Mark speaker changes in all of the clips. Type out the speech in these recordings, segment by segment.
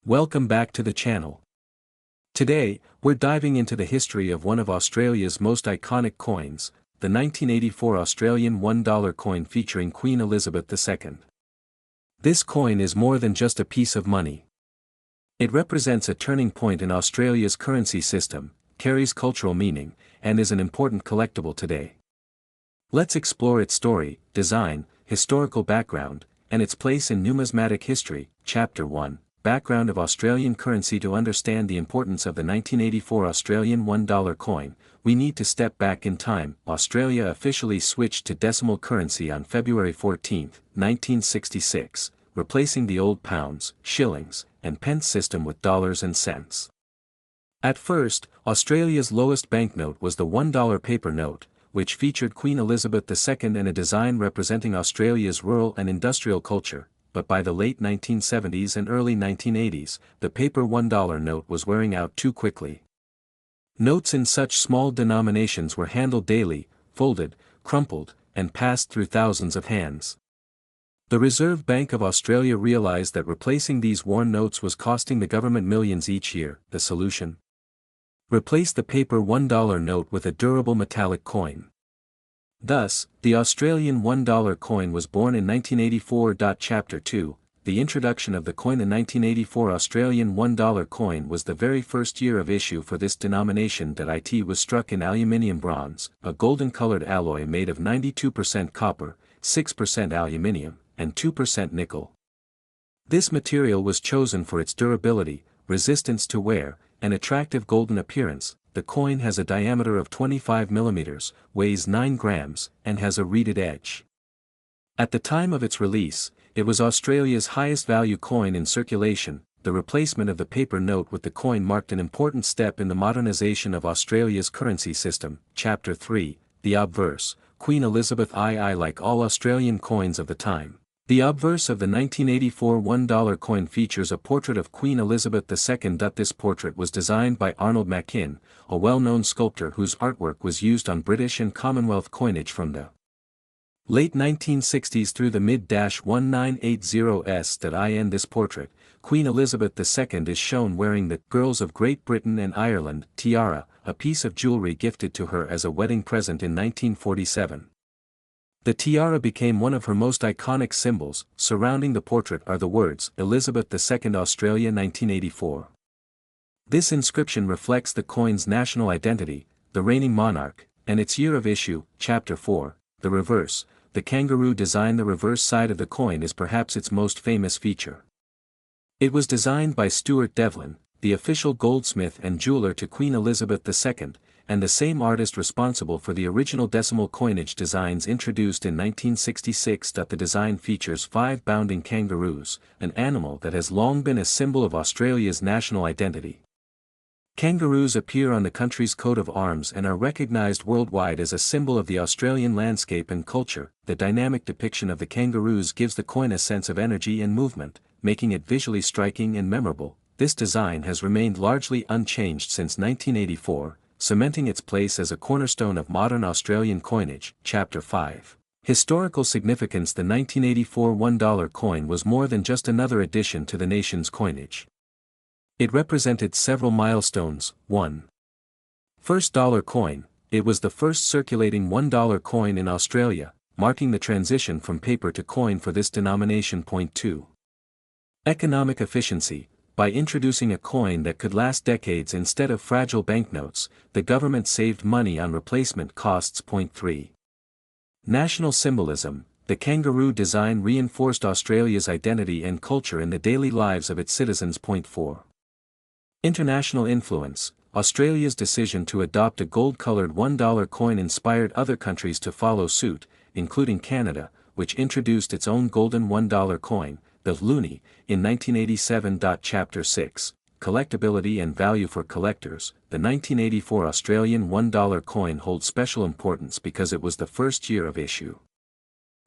Speaker 1: Welcome back to the channel. Today, we're diving into the history of one of Australia's most iconic coins, the 1984 Australian $1 coin featuring Queen Elizabeth II. This coin is more than just a piece of money. It represents a turning point in Australia's currency system, carries cultural meaning, and is an important collectible today. Let's explore its story, design, historical background, and its place in numismatic history. Chapter 1. Background of Australian currency. To understand the importance of the 1984 Australian $1 coin, we need to step back in time. Australia officially switched to decimal currency on February 14, 1966, replacing the old pounds, shillings, and pence system with dollars and cents. At first, Australia's lowest banknote was the $1 paper note, which featured Queen Elizabeth II and a design representing Australia's rural and industrial culture. But by the late 1970s and early 1980s, the paper $1 note was wearing out too quickly. Notes in such small denominations were handled daily, folded, crumpled, and passed through thousands of hands. The Reserve Bank of Australia realized that replacing these worn notes was costing the government millions each year. The solution? Replace the paper $1 note with a durable metallic coin. Thus, the Australian $1 coin was born in 1984. Chapter 2, the introduction of the coin. The 1984 Australian $1 coin was the very first year of issue for this denomination. It was struck in aluminium bronze, a golden-colored alloy made of 92% copper, 6% aluminium, and 2% nickel. This material was chosen for its durability, resistance to wear, and attractive golden appearance. The coin has a diameter of 25 mm, weighs 9 grams, and has a reeded edge. At the time of its release, it was Australia's highest value coin in circulation. The replacement of the paper note with the coin marked an important step in the modernisation of Australia's currency system. Chapter 3, the obverse, Queen Elizabeth II. Like all Australian coins of the time, the obverse of the 1984 $1 coin features a portrait of Queen Elizabeth II. This portrait was designed by Arnold Machin, a well-known sculptor whose artwork was used on British and Commonwealth coinage from the late 1960s through the mid-1980s. In this portrait, Queen Elizabeth II is shown wearing the Girls of Great Britain and Ireland tiara, a piece of jewellery gifted to her as a wedding present in 1947. The tiara became one of her most iconic symbols. Surrounding the portrait are the words, Elizabeth II Australia 1984. This inscription reflects the coin's national identity, the reigning monarch, and its year of issue. Chapter 4, the reverse, the kangaroo design. The reverse side of the coin is perhaps its most famous feature. It was designed by Stuart Devlin, the official goldsmith and jeweler to Queen Elizabeth II, and the same artist responsible for the original decimal coinage designs introduced in 1966. The design features 5 bounding kangaroos, an animal that has long been a symbol of Australia's national identity. Kangaroos appear on the country's coat of arms and are recognized worldwide as a symbol of the Australian landscape and culture. The dynamic depiction of the kangaroos gives the coin a sense of energy and movement, making it visually striking and memorable. This design has remained largely unchanged since 1984, cementing its place as a cornerstone of modern Australian coinage. Chapter 5. Historical significance. The 1984 $1 coin was more than just another addition to the nation's coinage. It represented several milestones. 1. First dollar coin. It was the first circulating $1 coin in Australia, marking the transition from paper to coin for this denomination. 2. Economic efficiency. By introducing a coin that could last decades instead of fragile banknotes, the government saved money on replacement costs. 3. National symbolism. The kangaroo design reinforced Australia's identity and culture in the daily lives of its citizens. 4. International influence. Australia's decision to adopt a gold-coloured $1 coin inspired other countries to follow suit, including Canada, which introduced its own golden $1 coin, the loonie, in 1987. Chapter 6, collectability and value for collectors. The 1984 Australian $1 coin holds special importance because it was the first year of issue.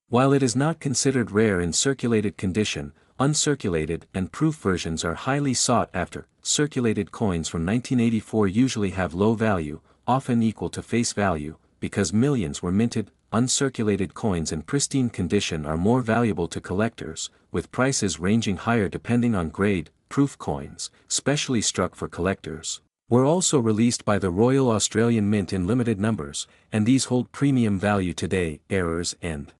Speaker 1: While it is not considered rare in circulated condition, uncirculated and proof versions are highly sought after. Circulated coins from 1984 usually have low value, often equal to face value, because millions were minted. uncirculated coins in pristine condition are more valuable to collectors, with prices ranging higher depending on grade. Proof coins, specially struck for collectors, were also released by the Royal Australian Mint in limited numbers, and these hold premium value today. Errors and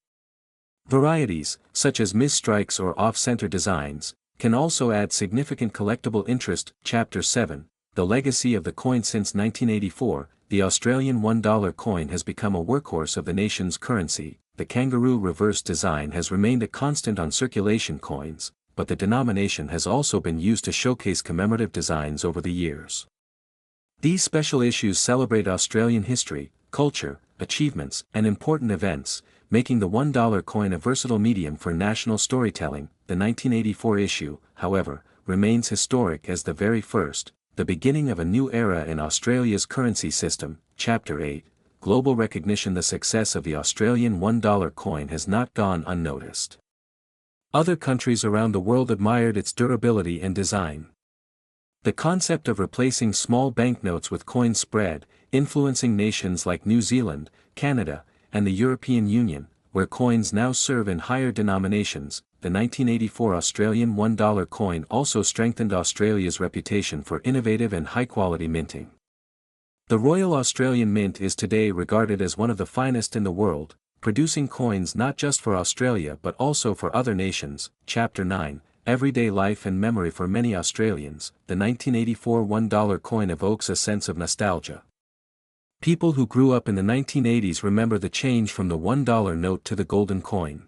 Speaker 1: varieties, such as misstrikes or off-center designs, can also add significant collectible interest. Chapter 7, The Legacy of the Coin. Since 1984, the Australian $1 coin has become a workhorse of the nation's currency. The kangaroo reverse design has remained a constant on circulation coins, but the denomination has also been used to showcase commemorative designs over the years. These special issues celebrate Australian history, culture, achievements, and important events, making the $1 coin a versatile medium for national storytelling. The 1984 issue, however, remains historic as the very first, the beginning of a new era in Australia's currency system. Chapter 8, Global Recognition. The success of the Australian $1 coin has not gone unnoticed. Other countries around the world admired its durability and design. The concept of replacing small banknotes with coins spread, influencing nations like New Zealand, Canada, and the European Union, where coins now serve in higher denominations. The 1984 Australian $1 coin also strengthened Australia's reputation for innovative and high-quality minting. The Royal Australian Mint is today regarded as one of the finest in the world, producing coins not just for Australia but also for other nations. Chapter 9, Everyday Life and Memory. For many Australians, the 1984 $1 coin evokes a sense of nostalgia. People who grew up in the 1980s remember the change from the $1 note to the golden coin.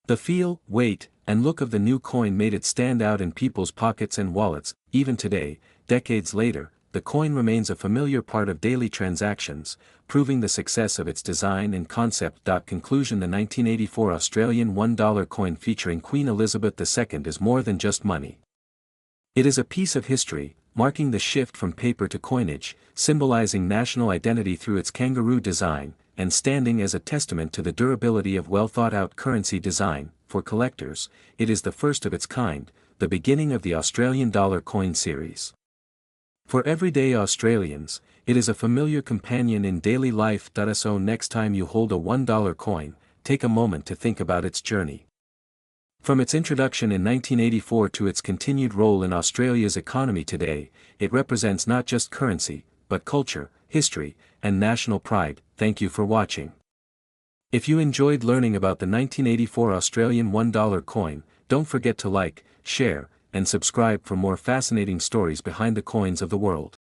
Speaker 1: The feel, weight, and look of the new coin made it stand out in people's pockets and wallets. Even today, decades later, the coin remains a familiar part of daily transactions, proving the success of its design and concept. Conclusion. The 1984 Australian $1 coin featuring Queen Elizabeth II is more than just money. It is a piece of history, marking the shift from paper to coinage, symbolizing national identity through its kangaroo design, and standing as a testament to the durability of well-thought-out currency design. For collectors, it is the first of its kind, the beginning of the Australian dollar coin series. For everyday Australians, it is a familiar companion in daily life. So next time you hold a $1 coin, take a moment to think about its journey. From its introduction in 1984 to its continued role in Australia's economy today, it represents not just currency, but culture, history, and national pride. Thank you for watching. If you enjoyed learning about the 1984 Australian $1 coin, don't forget to like, share, and subscribe for more fascinating stories behind the coins of the world.